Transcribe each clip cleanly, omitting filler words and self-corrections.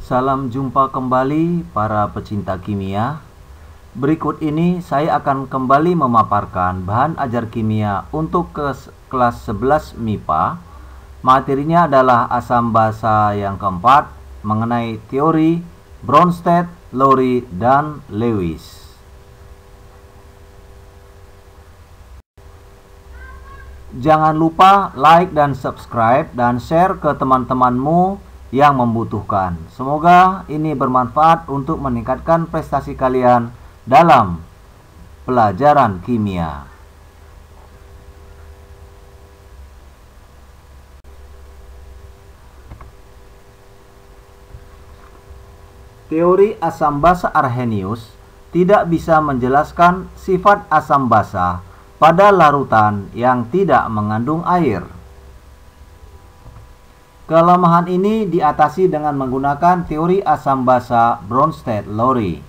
Salam jumpa kembali para pecinta kimia. Berikut ini saya akan kembali memaparkan bahan ajar kimia untuk kelas 11 MIPA. Materinya adalah asam basa yang keempat mengenai teori Bronsted, Lowry, dan Lewis. Jangan lupa like dan subscribe dan share ke teman-temanmu yang membutuhkan. Semoga ini bermanfaat untuk meningkatkan prestasi kalian dalam pelajaran kimia. Teori asam basa Arrhenius tidak bisa menjelaskan sifat asam basa pada larutan yang tidak mengandung air. Kelemahan ini diatasi dengan menggunakan teori asam basa Bronsted-Lowry.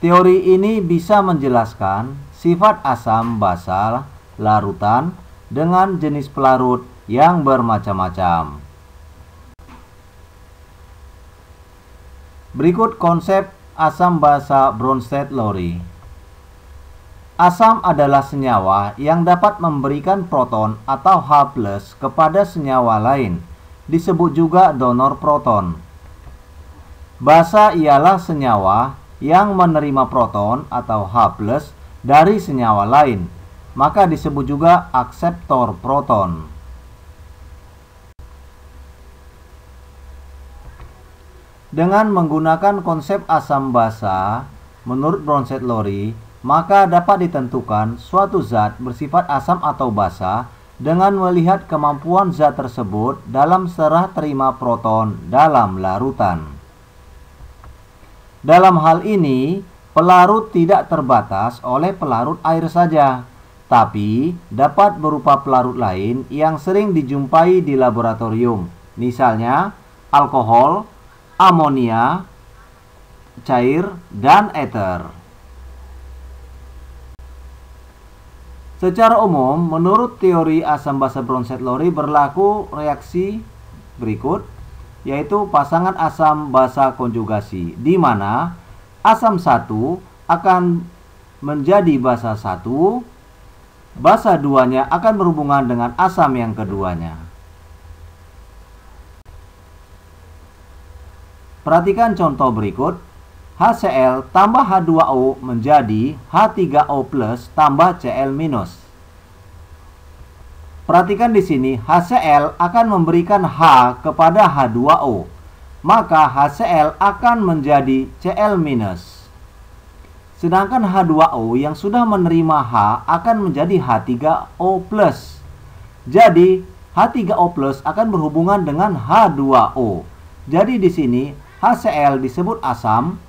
Teori ini bisa menjelaskan sifat asam basa larutan dengan jenis pelarut yang bermacam-macam. Berikut konsep asam basa Bronsted-Lowry. Asam adalah senyawa yang dapat memberikan proton atau H+ kepada senyawa lain, disebut juga donor proton. Basa ialah senyawa yang menerima proton atau H+ dari senyawa lain, maka disebut juga akseptor proton. Dengan menggunakan konsep asam basa menurut Bronsted-Lowry, maka dapat ditentukan suatu zat bersifat asam atau basa dengan melihat kemampuan zat tersebut dalam serah terima proton dalam larutan. Dalam hal ini, pelarut tidak terbatas oleh pelarut air saja, tapi dapat berupa pelarut lain yang sering dijumpai di laboratorium, misalnya alkohol, amonia, cair, dan ether. Secara umum, menurut teori asam basa Bronsted-Lowry berlaku reaksi berikut, yaitu pasangan asam basa konjugasi, di mana asam 1 akan menjadi basa 1, basa 2-nya akan berhubungan dengan asam yang keduanya. Perhatikan contoh berikut. HCl tambah H2O menjadi H3O+ tambah Cl-. Perhatikan di sini, HCl akan memberikan H kepada H2O, maka HCl akan menjadi Cl-. Sedangkan H2O yang sudah menerima H akan menjadi H3O+. Jadi, H3O+ akan berhubungan dengan H2O. Jadi di sini HCl disebut asam,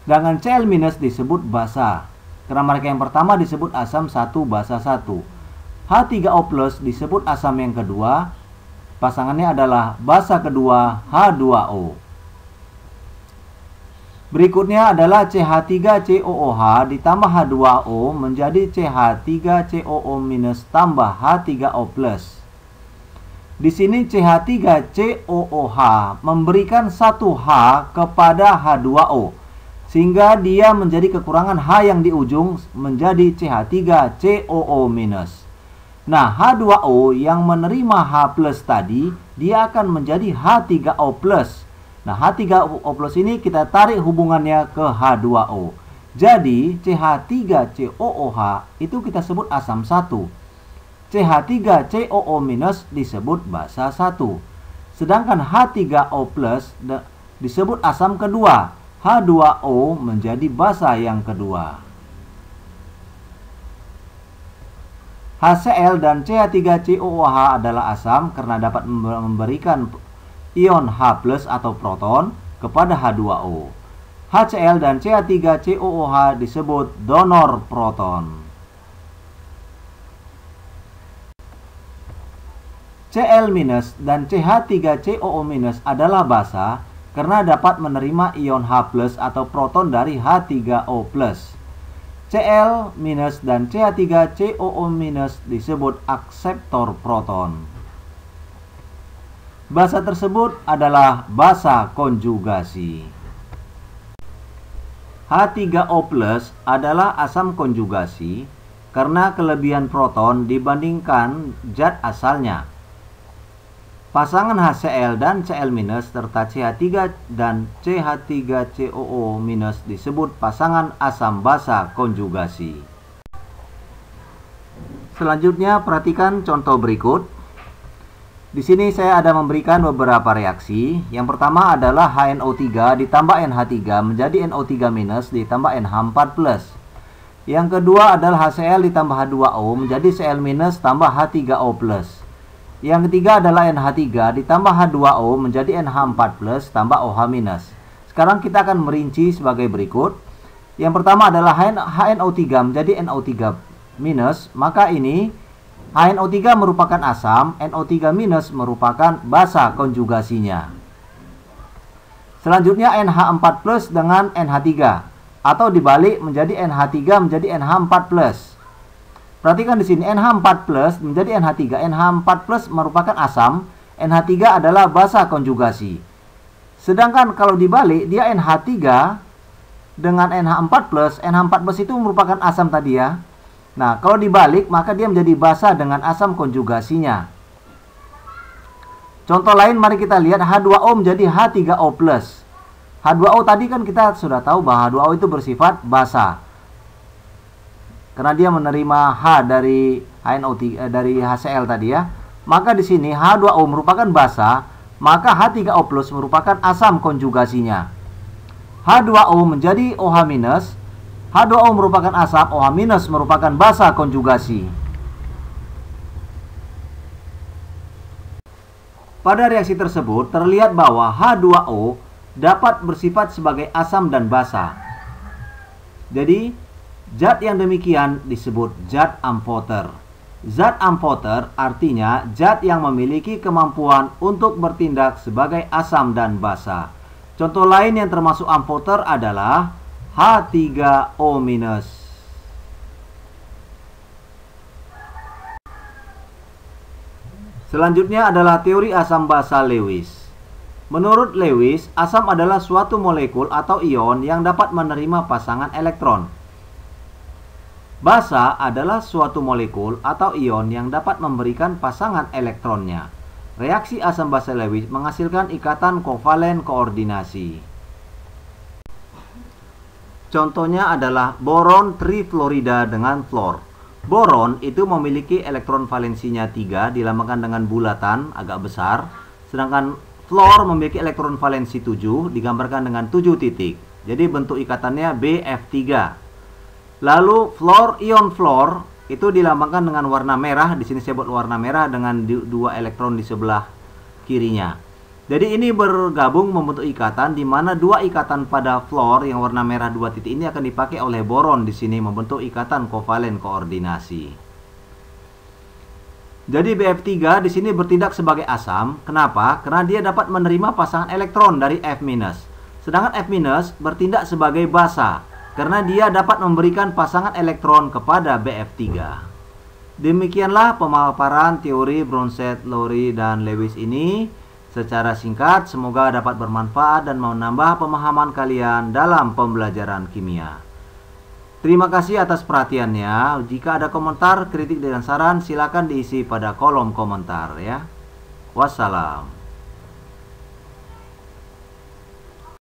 sedangkan Cl- disebut basa. Karena mereka yang pertama disebut asam 1 basa 1. H3O+ disebut asam yang kedua, pasangannya adalah basa kedua H2O. Berikutnya adalah CH3COOH ditambah H2O menjadi CH3COO- tambah H3O+. Di sini CH3COOH memberikan 1H kepada H2O, sehingga dia menjadi kekurangan H yang di ujung menjadi CH3COO-. Nah, H2O yang menerima H+ tadi, dia akan menjadi H3O+. Nah, H3O+ ini kita tarik hubungannya ke H2O. Jadi, CH3COOH itu kita sebut asam 1. CH3COO- disebut basa 1. Sedangkan H3O+ disebut asam kedua. H2O menjadi basa yang kedua. HCl dan CH3COOH adalah asam karena dapat memberikan ion H+ atau proton kepada H2O. HCl dan CH3COOH disebut donor proton. Cl- dan CH3COO- adalah basa karena dapat menerima ion H+ atau proton dari H3O+. Cl- dan CH3COO- disebut akseptor proton. Basa tersebut adalah basa konjugasi. H3O+ adalah asam konjugasi karena kelebihan proton dibandingkan zat asalnya. Pasangan HCl dan Cl- serta CH3 dan CH3COO- disebut pasangan asam basa konjugasi. Selanjutnya perhatikan contoh berikut. Di sini saya ada memberikan beberapa reaksi. Yang pertama adalah HNO3 ditambah NH3 menjadi NO3- ditambah NH4+. Yang kedua adalah HCl ditambah H2O menjadi Cl- tambah H3O+. Yang ketiga adalah NH3 ditambah H2O menjadi NH4+ tambah OH-. Sekarang kita akan merinci sebagai berikut. Yang pertama adalah HNO3 menjadi NO3-, maka ini HNO3 merupakan asam, NO3- merupakan basa konjugasinya. Selanjutnya NH4+ dengan NH3 atau dibalik menjadi NH3 menjadi NH4+. Perhatikan di sini NH4+ menjadi NH3. NH4+ merupakan asam, NH3 adalah basa konjugasi. Sedangkan kalau dibalik dia NH3 dengan NH4+, NH4+ itu merupakan asam tadi ya. Nah, kalau dibalik maka dia menjadi basa dengan asam konjugasinya. Contoh lain mari kita lihat H2O menjadi H3O+. H2O tadi kan kita sudah tahu bahwa H2O itu bersifat basa. Karena dia menerima H dari HNO3 dari HCl tadi ya. Maka di sini H2O merupakan basa, maka H3O+ merupakan asam konjugasinya. H2O menjadi OH-, H2O merupakan asam, OH- merupakan basa konjugasi. Pada reaksi tersebut terlihat bahwa H2O dapat bersifat sebagai asam dan basa. Jadi zat yang demikian disebut zat amphoter. Zat amphoter artinya zat yang memiliki kemampuan untuk bertindak sebagai asam dan basa. Contoh lain yang termasuk amphoter adalah H3O-. Selanjutnya adalah teori asam basa Lewis. Menurut Lewis, asam adalah suatu molekul atau ion yang dapat menerima pasangan elektron. Basa adalah suatu molekul atau ion yang dapat memberikan pasangan elektronnya. Reaksi asam basa Lewis menghasilkan ikatan kovalen koordinasi. Contohnya adalah boron trifluorida dengan fluor. Boron itu memiliki elektron valensinya 3, dilambangkan dengan bulatan agak besar. Sedangkan fluor memiliki elektron valensi 7, digambarkan dengan 7 titik. Jadi bentuk ikatannya BF3. Lalu ion fluor itu dilambangkan dengan warna merah. Di sini saya buat warna merah dengan 2 elektron di sebelah kirinya. Jadi ini bergabung membentuk ikatan di mana 2 ikatan pada fluor yang warna merah 2 titik ini akan dipakai oleh boron di sini membentuk ikatan kovalen koordinasi. Jadi BF3 di sini bertindak sebagai asam. Kenapa? Karena dia dapat menerima pasangan elektron dari F-. Sedangkan F- bertindak sebagai basa karena dia dapat memberikan pasangan elektron kepada BF3. Demikianlah pemaparan teori Bronsted, Lowry, dan Lewis ini. Secara singkat, semoga dapat bermanfaat dan menambah pemahaman kalian dalam pembelajaran kimia. Terima kasih atas perhatiannya. Jika ada komentar, kritik, dan saran, silakan diisi pada kolom komentar ya. Wassalam.